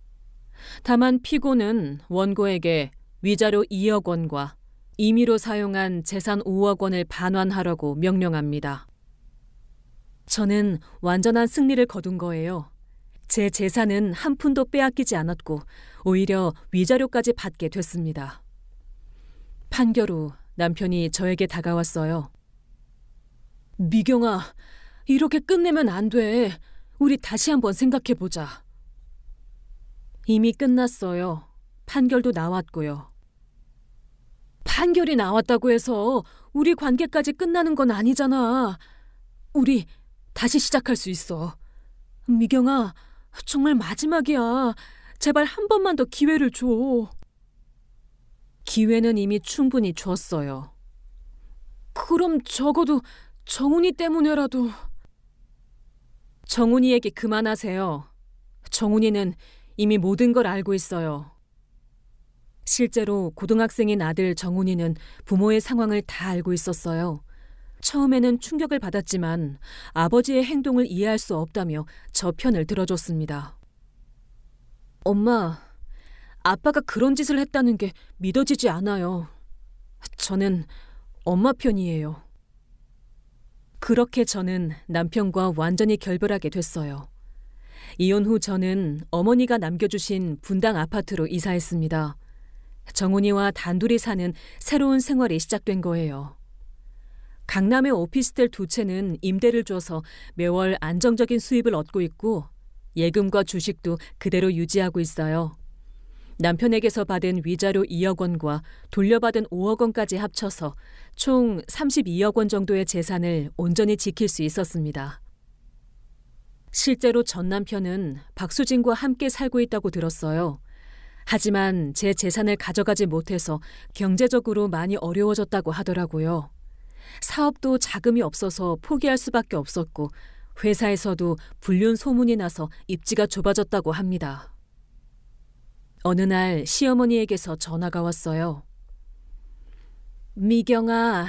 다만 피고는 원고에게 위자료 2억 원과 임의로 사용한 재산 5억 원을 반환하라고 명령합니다. 저는 완전한 승리를 거둔 거예요. 제 재산은 한 푼도 빼앗기지 않았고 오히려 위자료까지 받게 됐습니다. 판결 후 남편이 저에게 다가왔어요. 미경아, 이렇게 끝내면 안 돼. 우리 다시 한번 생각해보자. 이미 끝났어요. 판결도 나왔고요. 판결이 나왔다고 해서 우리 관계까지 끝나는 건 아니잖아. 우리 다시 시작할 수 있어. 미경아, 정말 마지막이야. 제발 한 번만 더 기회를 줘. 기회는 이미 충분히 줬어요. 그럼 적어도 정훈이 때문에라도. 정훈이 얘기 그만하세요. 정훈이는 이미 모든 걸 알고 있어요. 실제로 고등학생인 아들 정훈이는 부모의 상황을 다 알고 있었어요. 처음에는 충격을 받았지만 아버지의 행동을 이해할 수 없다며 저 편을 들어줬습니다. 엄마, 아빠가 그런 짓을 했다는 게 믿어지지 않아요. 저는 엄마 편이에요. 그렇게 저는 남편과 완전히 결별하게 됐어요. 이혼 후 저는 어머니가 남겨주신 분당 아파트로 이사했습니다. 정훈이와 단둘이 사는 새로운 생활이 시작된 거예요. 강남의 오피스텔 2채는 임대를 줘서 매월 안정적인 수입을 얻고 있고 예금과 주식도 그대로 유지하고 있어요. 남편에게서 받은 위자료 2억 원과 돌려받은 5억 원까지 합쳐서 총 32억 원 정도의 재산을 온전히 지킬 수 있었습니다. 실제로 전 남편은 박수진과 함께 살고 있다고 들었어요. 하지만 제 재산을 가져가지 못해서 경제적으로 많이 어려워졌다고 하더라고요. 사업도 자금이 없어서 포기할 수밖에 없었고 회사에서도 불륜 소문이 나서 입지가 좁아졌다고 합니다. 어느 날 시어머니에게서 전화가 왔어요. 미경아,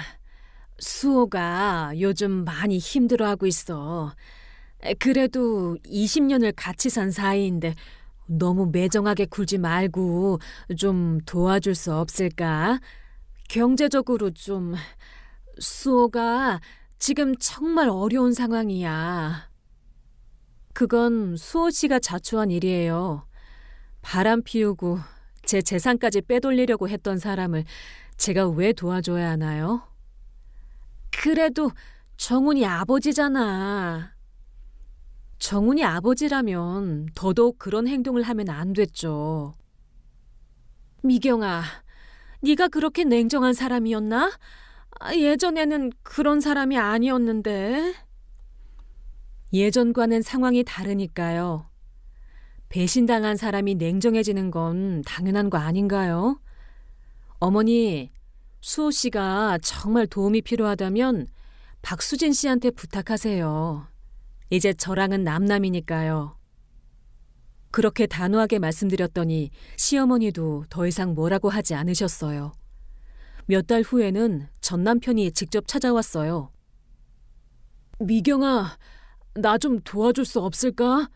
수호가 요즘 많이 힘들어하고 있어. 그래도 20년을 같이 산 사이인데 너무 매정하게 굴지 말고 좀 도와줄 수 없을까? 경제적으로 좀... 수호가 지금 정말 어려운 상황이야. 그건 수호 씨가 자초한 일이에요. 바람 피우고 제 재산까지 빼돌리려고 했던 사람을 제가 왜 도와줘야 하나요? 그래도 정훈이 아버지잖아. 정훈이 아버지라면 더더욱 그런 행동을 하면 안 됐죠. 미경아, 네가 그렇게 냉정한 사람이었나? 예전에는 그런 사람이 아니었는데. 예전과는 상황이 다르니까요. 배신당한 사람이 냉정해지는 건 당연한 거 아닌가요? 어머니, 수호 씨가 정말 도움이 필요하다면 박수진 씨한테 부탁하세요. 이제 저랑은 남남이니까요. 그렇게 단호하게 말씀드렸더니 시어머니도 더 이상 뭐라고 하지 않으셨어요. 몇 달 후에는 전 남편이 직접 찾아왔어요. 미경아, 나 좀 도와줄 수 없을까?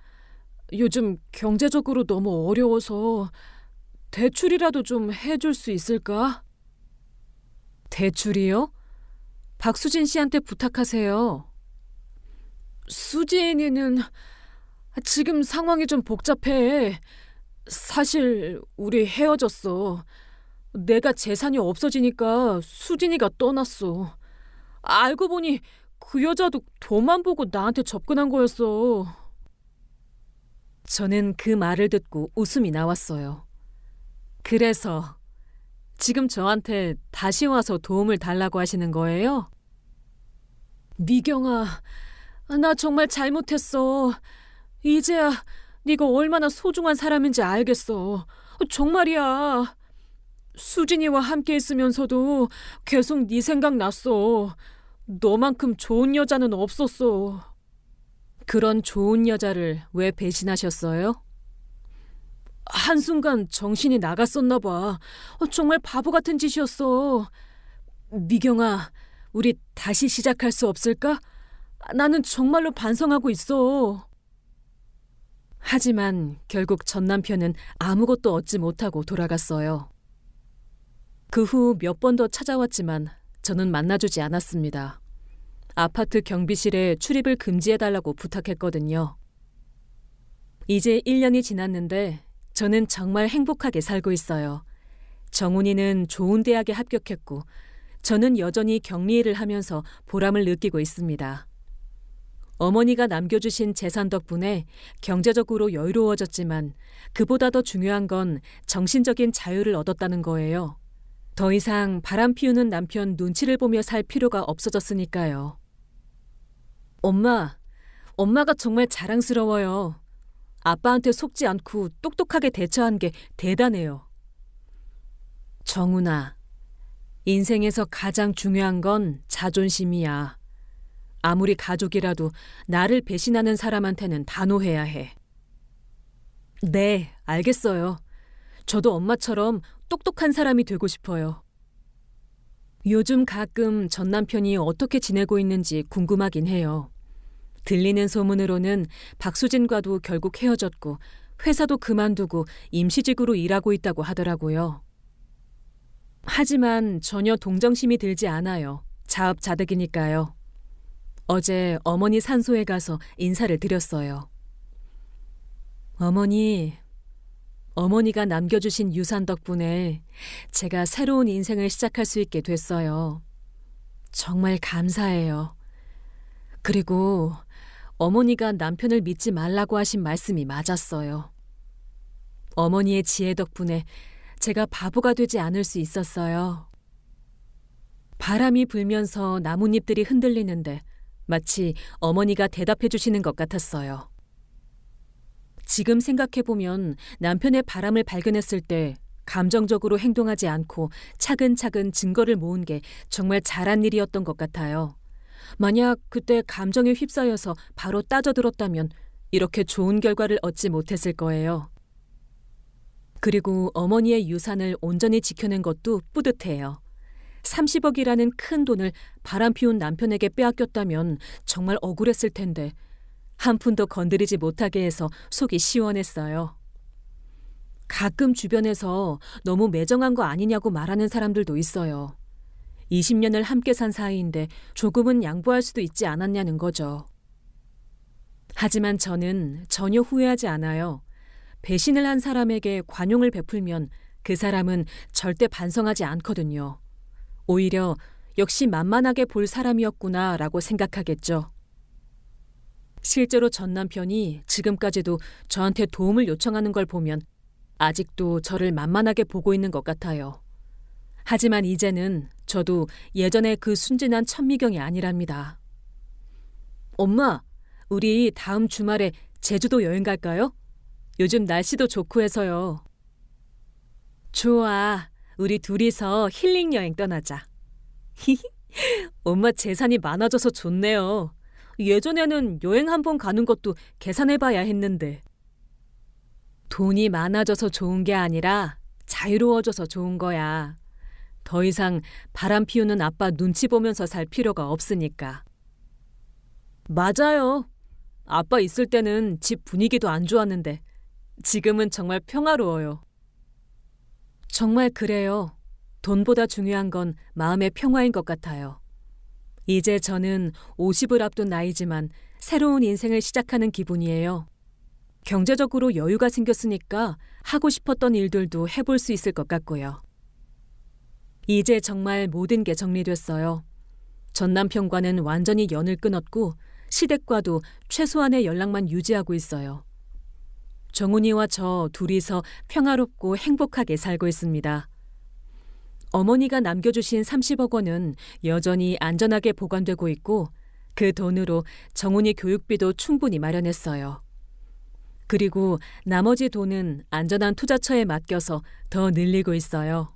요즘 경제적으로 너무 어려워서 대출이라도 좀 해줄 수 있을까? 대출이요? 박수진 씨한테 부탁하세요. 수진이는 지금 상황이 좀 복잡해. 사실 우리 헤어졌어. 내가 재산이 없어지니까 수진이가 떠났어. 알고 보니 그 여자도 돈만 보고 나한테 접근한 거였어. 저는 그 말을 듣고 웃음이 나왔어요. 그래서 지금 저한테 다시 와서 도움을 달라고 하시는 거예요? 미경아, 나 정말 잘못했어. 이제야 네가 얼마나 소중한 사람인지 알겠어. 정말이야. 수진이와 함께 있으면서도 계속 네 생각 났어. 너만큼 좋은 여자는 없었어. 그런 좋은 여자를 왜 배신하셨어요? 한순간 정신이 나갔었나 봐. 정말 바보 같은 짓이었어. 미경아, 우리 다시 시작할 수 없을까? 나는 정말로 반성하고 있어. 하지만 결국 전 남편은 아무것도 얻지 못하고 돌아갔어요. 그 후 몇 번 더 찾아왔지만 저는 만나주지 않았습니다. 아파트 경비실에 출입을 금지해달라고 부탁했거든요. 이제 1년이 지났는데 저는 정말 행복하게 살고 있어요. 정훈이는 좋은 대학에 합격했고 저는 여전히 격리일을 하면서 보람을 느끼고 있습니다. 어머니가 남겨주신 재산 덕분에 경제적으로 여유로워졌지만 그보다 더 중요한 건 정신적인 자유를 얻었다는 거예요. 더 이상 바람 피우는 남편 눈치를 보며 살 필요가 없어졌으니까요. 엄마가 정말 자랑스러워요. 아빠한테 속지 않고 똑똑하게 대처한 게 대단해요. 정훈아, 인생에서 가장 중요한 건 자존심이야. 아무리 가족이라도 나를 배신하는 사람한테는 단호해야 해. 네, 알겠어요. 저도 엄마처럼 똑똑한 사람이 되고 싶어요. 요즘 가끔 전 남편이 어떻게 지내고 있는지 궁금하긴 해요. 들리는 소문으로는 박수진과도 결국 헤어졌고 회사도 그만두고 임시직으로 일하고 있다고 하더라고요. 하지만 전혀 동정심이 들지 않아요. 자업자득이니까요. 어제 어머니 산소에 가서 인사를 드렸어요. 어머니가 남겨주신 유산 덕분에 제가 새로운 인생을 시작할 수 있게 됐어요. 정말 감사해요. 그리고 어머니가 남편을 믿지 말라고 하신 말씀이 맞았어요. 어머니의 지혜 덕분에 제가 바보가 되지 않을 수 있었어요. 바람이 불면서 나뭇잎들이 흔들리는데 마치 어머니가 대답해 주시는 것 같았어요. 지금 생각해보면 남편의 바람을 발견했을 때 감정적으로 행동하지 않고 차근차근 증거를 모은 게 정말 잘한 일이었던 것 같아요. 만약 그때 감정에 휩싸여서 바로 따져들었다면 이렇게 좋은 결과를 얻지 못했을 거예요. 그리고 어머니의 유산을 온전히 지켜낸 것도 뿌듯해요. 30억이라는 큰 돈을 바람 피운 남편에게 빼앗겼다면 정말 억울했을 텐데 한 푼도 건드리지 못하게 해서 속이 시원했어요. 가끔 주변에서 너무 매정한 거 아니냐고 말하는 사람들도 있어요. 20년을 함께 산 사이인데 조금은 양보할 수도 있지 않았냐는 거죠. 하지만 저는 전혀 후회하지 않아요. 배신을 한 사람에게 관용을 베풀면 그 사람은 절대 반성하지 않거든요. 오히려 역시 만만하게 볼 사람이었구나라고 생각하겠죠. 실제로 전 남편이 지금까지도 저한테 도움을 요청하는 걸 보면 아직도 저를 만만하게 보고 있는 것 같아요. 하지만 이제는 저도 예전의 그 순진한 천미경이 아니랍니다. 엄마, 우리 다음 주말에 제주도 여행 갈까요? 요즘 날씨도 좋고 해서요. 좋아, 우리 둘이서 힐링 여행 떠나자. 엄마 재산이 많아져서 좋네요. 예전에는 여행 한 번 가는 것도 계산해봐야 했는데. 돈이 많아져서 좋은 게 아니라 자유로워져서 좋은 거야. 더 이상 바람 피우는 아빠 눈치 보면서 살 필요가 없으니까. 맞아요. 아빠 있을 때는 집 분위기도 안 좋았는데 지금은 정말 평화로워요. 정말 그래요. 돈보다 중요한 건 마음의 평화인 것 같아요. 이제 저는 50을 앞둔 나이지만 새로운 인생을 시작하는 기분이에요. 경제적으로 여유가 생겼으니까 하고 싶었던 일들도 해볼 수 있을 것 같고요. 이제 정말 모든 게 정리됐어요. 전 남편과는 완전히 연을 끊었고 시댁과도 최소한의 연락만 유지하고 있어요. 정훈이와 저 둘이서 평화롭고 행복하게 살고 있습니다. 어머니가 남겨주신 30억 원은 여전히 안전하게 보관되고 있고 그 돈으로 정훈이 교육비도 충분히 마련했어요. 그리고 나머지 돈은 안전한 투자처에 맡겨서 더 늘리고 있어요.